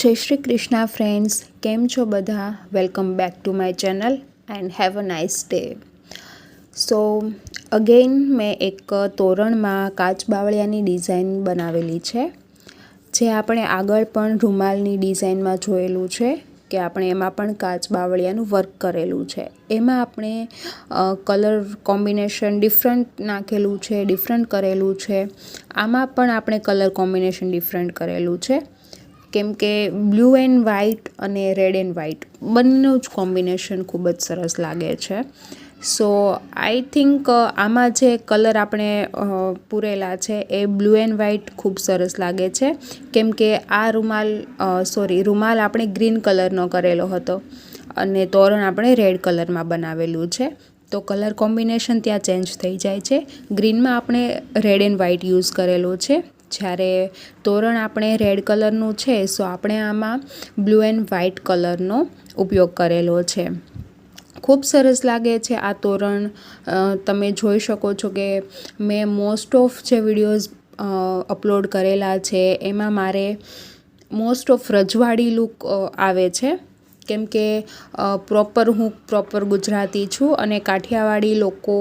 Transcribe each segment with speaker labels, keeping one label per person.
Speaker 1: જય શ્રી કૃષ્ણ ફ્રેન્ડ્સ, કેમ છો બધા? Welcome back to my channel and have a nice day. So again મેં એક તોરણમાં કાચ બાવળિયાની ડિઝાઇન બનાવેલી છે, જે આપણે આગળ પણ રૂમાલની ડિઝાઇનમાં જોયેલું છે કે આપણે એમાં પણ કાચ બાવળિયાનું વર્ક કરેલું છે. એમાં આપણે કલર કોમ્બિનેશન ડિફરન્ટ નાખેલું છે, ડિફરન્ટ કરેલું છે. આમાં પણ આપણે કલર કોમ્બિનેશન ડિફરન્ટ કરેલું છે, કેમ કે બ્લુ એન્ડ વ્હાઇટ અને રેડ એન્ડ વ્હાઇટ બંનેનું જ કોમ્બિનેશન ખૂબ જ સરસ લાગે છે. સો આઈ થિંક આમાં જે કલર આપણે પૂરેલા છે એ બ્લુ એન્ડ વ્હાઇટ ખૂબ સરસ લાગે છે, કેમ કે આ રૂમાલ આપણે ગ્રીન કલરનો કરેલો હતો અને તોરણ આપણે રેડ કલરમાં બનાવેલું છે. તો કલર કોમ્બિનેશન ત્યાં ચેન્જ થઈ જાય છે. ગ્રીનમાં આપણે રેડ એન્ડ વ્હાઇટ યુઝ કરેલો છે, જ્યારે તોરણ આપણે રેડ કલરનું છે, સો આપણે આમાં બ્લુ એન્ડ વ્હાઇટ કલરનો ઉપયોગ કરેલો છે. ખૂબ સરસ લાગે છે આ તોરણ. તમે જોઈ શકો છો કે મેં મોસ્ટ ઓફ જે વિડીયોઝ અપલોડ કરેલા છે એમાં મારે મોસ્ટ ઓફ રજવાડી લુક આવે છે, કેમ કે હું પ્રોપર ગુજરાતી છું અને કાઠિયાવાડી લોકો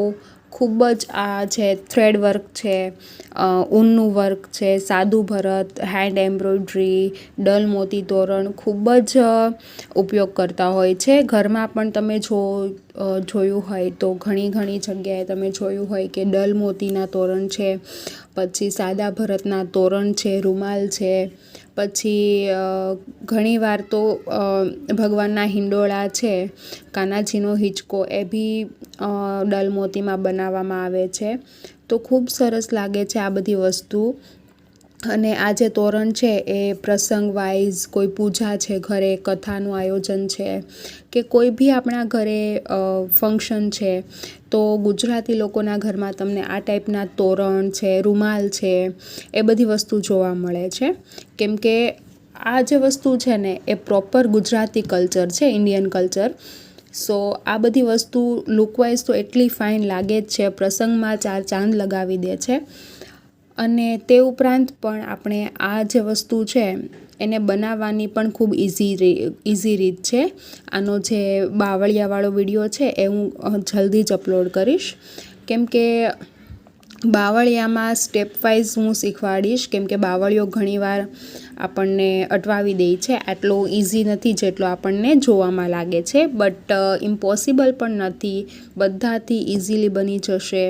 Speaker 1: ખૂબ જ આ જે થ્રેડ વર્ક છે, ઊનનું વર્ક છે, સાદું ભરત, હેન્ડ એમ્બ્રોઇડરી, ડલ મોતી તોરણ ખૂબ જ ઉપયોગ કરતા હોય છે. ઘરમાં પણ તમે જોયું હોય તો ઘણી જગ્યાએ તમે જોયું હોય કે ડલ મોતીના તોરણ છે, પછી સાદા ભરતના તોરણ છે, રૂમાલ છે, પછી ઘણીવાર તો ભગવાનના હિંડોળા છે, કાનાજીનો હિંચકો, એ બી ડલ મોતીમાં બનાવવામાં આવે છે. તો ખૂબ સરસ લાગે છે આ બધી વસ્તુ. અને આ જે તોરણ છે એ પ્રસંગ વાઇઝ, કોઈ પૂજા છે ઘરે, કથાનું આયોજન છે, કે કોઈ બી આપણા ઘરે ફંક્શન છે, તો ગુજરાતી લોકોના ઘરમાં તમને આ ટાઈપના તોરણ છે, રૂમાલ છે, એ બધી વસ્તુ જોવા મળે છે. કેમ કે આ જે વસ્તુ છે ને એ પ્રોપર ગુજરાતી કલ્ચર છે, ઇન્ડિયન કલ્ચર. સો આ બધી વસ્તુ લુકવાઇઝ તો એટલી ફાઇન લાગે જ છે, પ્રસંગમાં ચાર ચાંદ લગાવી દે છે. અને તે ઉપરાંત પણ આપણે આ જે વસ્તુ છે એને બનાવવાની પણ ખૂબ ઇઝી રીત છે. આનો જે બાવળિયાવાળો વિડીયો છે એ હું જલ્દી જ અપલોડ કરીશ, કેમ કે બાવળિયામાં સ્ટેપ વાઇઝ હું શીખવાડીશ, કેમ કે બાવળિયો ઘણીવાર આપણને અટવાવી દે છે. આટલો ઇઝી નથી જેટલો આપણને જોવામાં લાગે છે, બટ ઇમ્પોસિબલ પણ નથી, બધાથી ઇઝીલી બની જશે.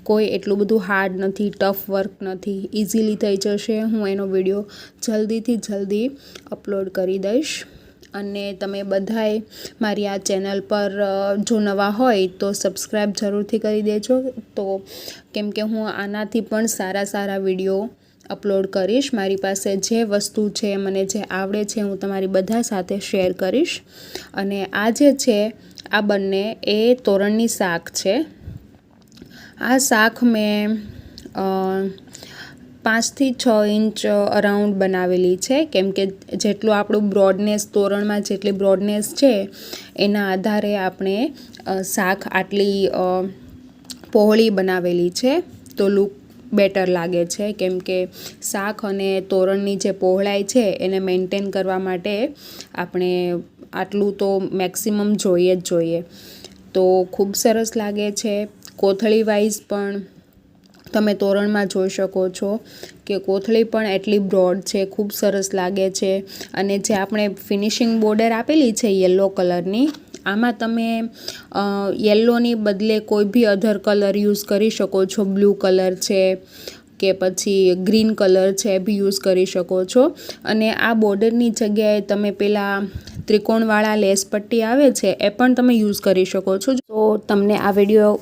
Speaker 1: કોઈ એટલું બધું હાર્ડ નથી, ટફ વર્ક નથી, ઇઝીલી થઈ જશે. હું એનો વિડીયો જલ્દીથી જલ્દી અપલોડ કરી દઈશ. અને તમે બધાએ મારી આ ચેનલ પર જો નવા હોય તો સબસ્ક્રાઈબ જરૂરથી કરી દેજો, તો કેમ કે હું આનાથી પણ સારા વિડીયો અપલોડ કરીશ. મારી પાસે જે વસ્તુ છે, મને જે આવડે છે, હું તમારી બધા સાથે શેર કરીશ. અને આ જે છે આ બંને એ તોરણની શાખ છે. આ શાખ મેં 5થી 6 ઇંચ અરાઉન્ડ બનાવેલી છે, કેમ કે જેટલું આપણું બ્રોડનેસ, તોરણમાં જેટલી બ્રોડનેસ છે એના આધારે આપણે શાખ આટલી પહોળી બનાવેલી છે, તો લુક બેટર લાગે છે. કેમ કે શાખ અને તોરણની જે પહોળાઈ છે એને મેન્ટેન કરવા માટે આપણે આટલું તો મેક્સિમમ જોઈએ. તો ખૂબ સરસ લાગે છે. કોથળી વાઇઝ પણ તમે તોરણમાં જોઈ શકો છો કે કોથળી પણ એટલી બ્રોડ છે, ખૂબ સરસ લાગે છે. અને જે આપણે ફિનિશિંગ બોર્ડર આપેલી છે યલો કલરની, આમાં તમે યલોની બદલે કોઈ બી અધર કલર યુઝ કરી શકો છો. બ્લુ કલર છે કે પછી ગ્રીન કલર છે એ બી યુઝ કરી શકો છો. અને આ બોર્ડરની જગ્યાએ તમે પેલા ત્રિકોણવાળા લેસ પટ્ટી આવે છે એ પણ તમે યુઝ કરી શકો છો. તો તમને આ વિડીયો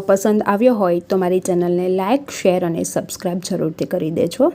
Speaker 1: પસંદ આવ્યો હોય તો મારી ચેનલને લાઇક, શેર અને સબસ્ક્રાઈબ જરૂરથી કરી દેજો.